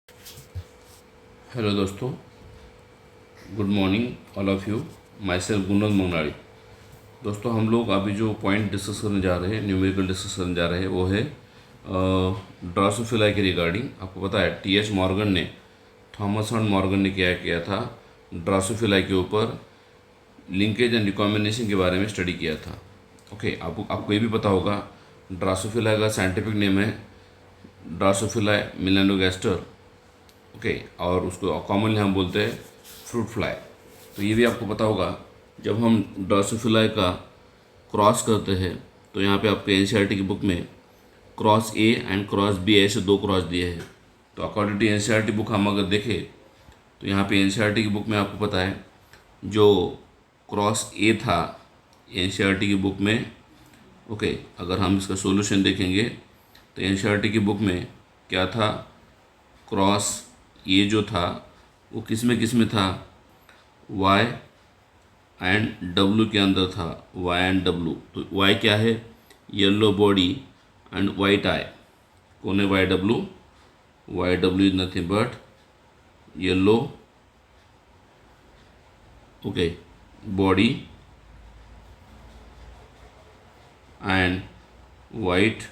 Hello दोस्तों, good morning all of you. Myself Gunal Mangaladi. दोस्तों, हम लोग अभी जो पॉइंट डिस्कस करने जा रहे हैं, न्यूमेरिकल डिस्कस करने जा रहे हैं, वो है ड्रोसोफिला के रिगार्डिंग। आपको पता है टी.एच. मॉर्गन ने, थॉमस एंड मॉर्गन ने क्या किया था, ड्रोसोफिला के ऊपर लिंकेज एंड रिकॉम्बिनेशन के बारे में स्टडी किया था। ओके, आपको ये भी पता होगा ड्रोसोफिला का साइंटिफिक नेम है ड्रोसोफिला मेलानोगास्टर। ओके, और उसको कॉमनली हम बोलते हैं फ्रूट फ्लाई। तो ये भी आपको पता होगा, जब हम ड्रोसोफिला का क्रॉस करते हैं तो यहाँ पे आपके एनसीईआरटी की बुक में cross A and cross B ऐसे दो क्रॉस दिए हैं। तो अकॉर्डिंग टू एनसीईआरटी बुक हम अगर देखें तो यहाँ पे एनसीईआरटी की बुक में आपको पता है जो क्रॉस ए था एनसीईआरटी की बुक में। ओके, अगर हम इसका सॉल्यूशन देखेंगे तो एनसीईआरटी की बुक में क्या था, क्रॉस ये जो था वो किस में था, y एंड w के अंदर था, y एंड w। तो y क्या है, yellow body and white eye. कौन है Y W? Y W is nothing but yellow, okay, body and white,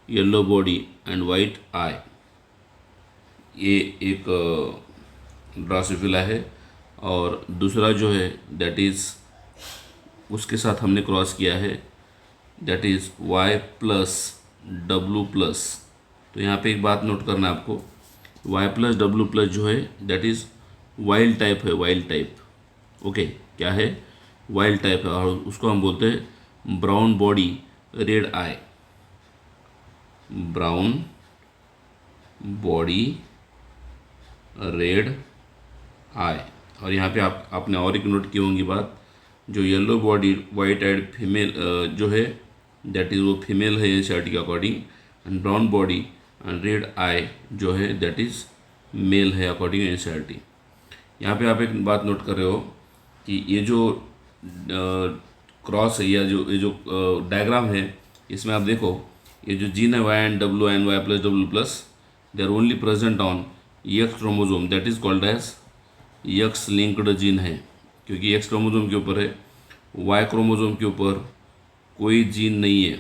yellow body and white eye. ये एक ड्रोसोफिला है। और दूसरा जो है दैट इज़ उसके साथ हमने क्रॉस किया है, that is y plus W plus. तो यहाँ पे एक बात नोट करना है आपको, y प्लस डब्लू प्लस जो है दैट इज़ वाइल्ड टाइप है, वाइल्ड टाइप। ओके, क्या है, वाइल्ड टाइप है, और उसको हम बोलते हैं ब्राउन बॉडी रेड आई। ब्राउन बॉडी रेड आई। और यहाँ पे आपने और एक नोट की होंगी बात, जो yellow body white eyed female जो है दैट इज़ वो फीमेल है एनसीईआरटी के according, and brown body and red eye जो है दैट इज़ मेल है अकॉर्डिंग एनसीईआरटी। यहाँ पे आप एक बात नोट कर रहे हो कि ये जो क्रॉस है या ये जो डायग्राम है, इसमें आप देखो ये जो जीन है Y and Y plus W plus, they are only present on X chromosome, that is called as X linked gene है। क्योंकि एक्स क्रोमोजोम के ऊपर है, वाई क्रोमोजोम के ऊपर कोई जीन नहीं है,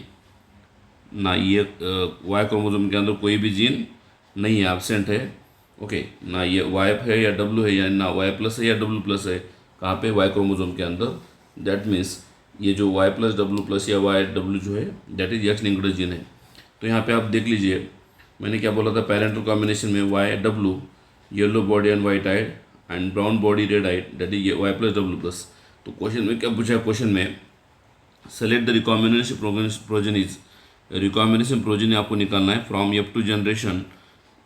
ना ये वाई क्रोमोजोम के अंदर कोई भी जीन नहीं है, एब्सेंट है। ओके, ना ये वाई है या डब्ल्यू है, या ना वाई प्लस है या डब्ल्यू प्लस है, कहाँ पे, वाई क्रोमोजोम के अंदर। दैट मीन्स ये जो वाई प्लस डब्ल्यू प्लस या वाई डब्ल्यू जो है that is x linked gene है। तो यहाँ पे आप देख लीजिए, मैंने क्या बोला था, पेरेंटल कॉम्बिनेशन में Y W, yellow body and white eyed and brown body red eyed, that is Y plus W plus. तो क्वेश्चन में क्या पूछा है, क्वेश्चन में select the recombination progenies. Recombination progeny आपको निकालना है from F2 generation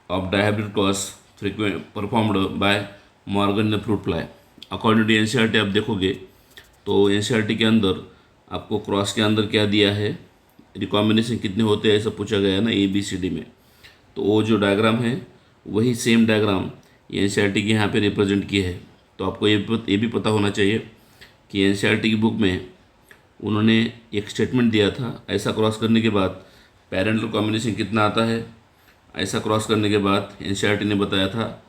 of dihybrid cross frequent performed by Morgan ने fruit fly. According to NCERT आप देखोगे तो एनसीईआरटी के अंदर आपको क्रॉस के अंदर क्या दिया है, रिकॉम्बिनेशन कितने होते हैं ऐसा पूछा गया है ना, ABCD में। तो वो जो डायग्राम है वही सेम डायग्राम एनसीईआरटी के यहाँ पे रिप्रेजेंट किए है। तो आपको ये भी पता होना चाहिए कि एनसीईआरटी की बुक में उन्होंने एक स्टेटमेंट दिया था, ऐसा क्रॉस करने के बाद पेरेंटल कॉम्बिनेशन कितना आता है। ऐसा क्रॉस करने के बाद एनसीईआरटी ने बताया था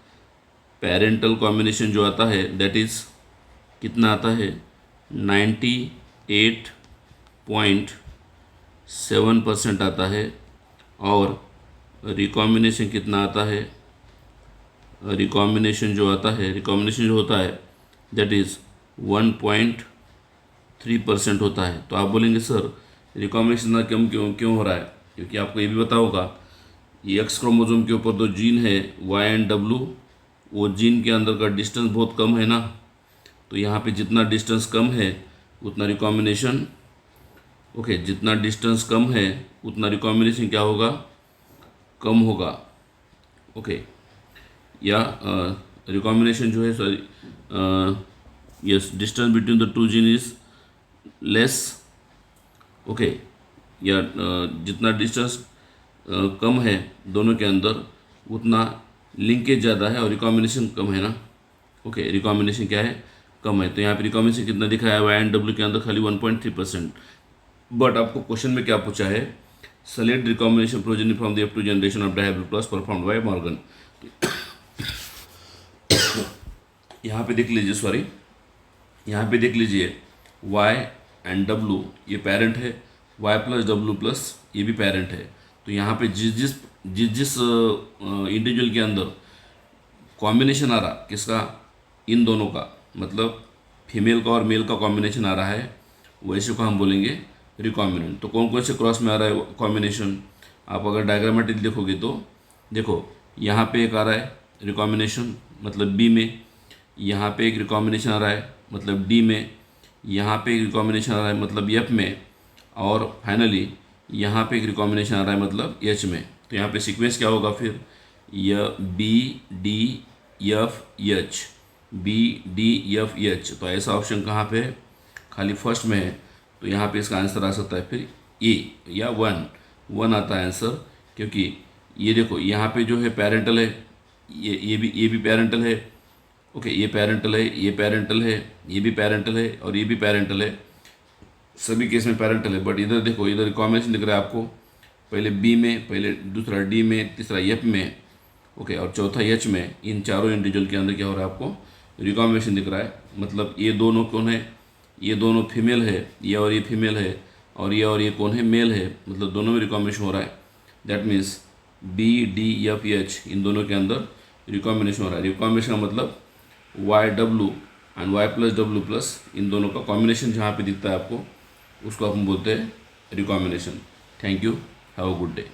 पेरेंटल कॉम्बिनेशन जो आता है दैट इज़ कितना आता है, 98.7% आता है। और रिकॉम्बिनेशन कितना आता है, रिकॉम्बिनेशन जो होता है दैट इज़ 1.3% होता है। तो आप बोलेंगे सर रिकॉम्बिनेशन क्यों हो रहा है, क्योंकि आपको ये भी पता होगा ये एक्स क्रोमोसोम के ऊपर जो जीन है वाई एंड डब्ल्यू, वो जीन के अंदर का डिस्टेंस बहुत कम है ना। तो यहाँ पे जितना डिस्टेंस कम है उतना रिकॉम्बिनेशन, ओके, जितना डिस्टेंस कम है उतना रिकॉम्बिनेशन क्या होगा, कम होगा। ओके, या रिकॉम्बिनेशन जो है, sorry, yes, distance between the two gene is less. Okay, या जितना डिस्टेंस कम है दोनों के अंदर उतना लिंकेज ज़्यादा है और रिकॉम्बिनेशन कम है ना। ओके, रिकॉम्बिनेशन क्या है, कम है। तो यहाँ पे रिकॉम्बिनेशन कितना दिखाया है, वाई एंड डब्ल्यू के अंदर खाली 1.3%। बट आपको क्वेश्चन में क्या पूछा है, select recombination progeny from the F2 generation of dihybrid plus performed by Morgan। यहाँ पे देख लीजिए, सॉरी यहाँ पे देख लीजिए Y एंड W ये पेरेंट है, Y प्लस W प्लस ये भी पेरेंट है। तो यहाँ पे जिस इंडिविजुअल के अंदर कॉम्बिनेशन आ रहा किसका, इन दोनों का, मतलब फीमेल का और मेल का कॉम्बिनेशन आ रहा है, वैसे को हम बोलेंगे रिकॉम्बिनेंट। तो कौन कौन से क्रॉस में आ रहा है कॉम्बिनेशन, आप अगर डायग्रामेटिक देखोगे तो देखो यहाँ पे एक आ रहा है रिकॉम्बिनेशन मतलब बी में, यहाँ पे एक रिकॉम्बिनेशन आ रहा है मतलब डी में, यहाँ पे एक रिकॉम्बिनेशन आ रहा है मतलब एफ में, और फाइनली यहाँ पे एक रिकॉम्बिनेशन आ रहा है मतलब एच में। तो यहाँ पे सीक्वेंस क्या होगा फिर, यह B D F H, B D F H. तो ऐसा ऑप्शन कहाँ पे है, खाली फर्स्ट में है। तो यहाँ पे इसका आंसर आ सकता है फिर ए या वन आता है आंसर, क्योंकि ये देखो यहाँ पे जो है पेरेंटल है, ये भी पेरेंटल है, ओके ये पेरेंटल है, ये पेरेंटल है, ये भी पेरेंटल है और ये भी पेरेंटल है, सभी केस में पेरेंटल है। बट इधर देखो, इधर कॉम्बिनेशन दिख रहा है आपको, पहले बी में, पहले दूसरा डी में, तीसरा एफ में, ओके और चौथा एच में। इन चारों इंडिविजुअल के अंदर क्या हो रहा है, आपको रिकॉम्बिनेशन दिख रहा है। मतलब ये दोनों कौन है, ये दोनों फीमेल है, ये और ये फीमेल है, और ये कौन है, मेल है। मतलब दोनों में रिकॉम्बिनेशन हो रहा है। That means B D F H इन दोनों के अंदर रिकॉम्बिनेशन हो रहा है। रिकॉम्बिनेशन का मतलब Y W and Y plus W plus, इन दोनों का कॉम्बिनेशन जहाँ पे दिखता है आपको, उसको हम बोलते हैं recombination. Thank you, have a good day.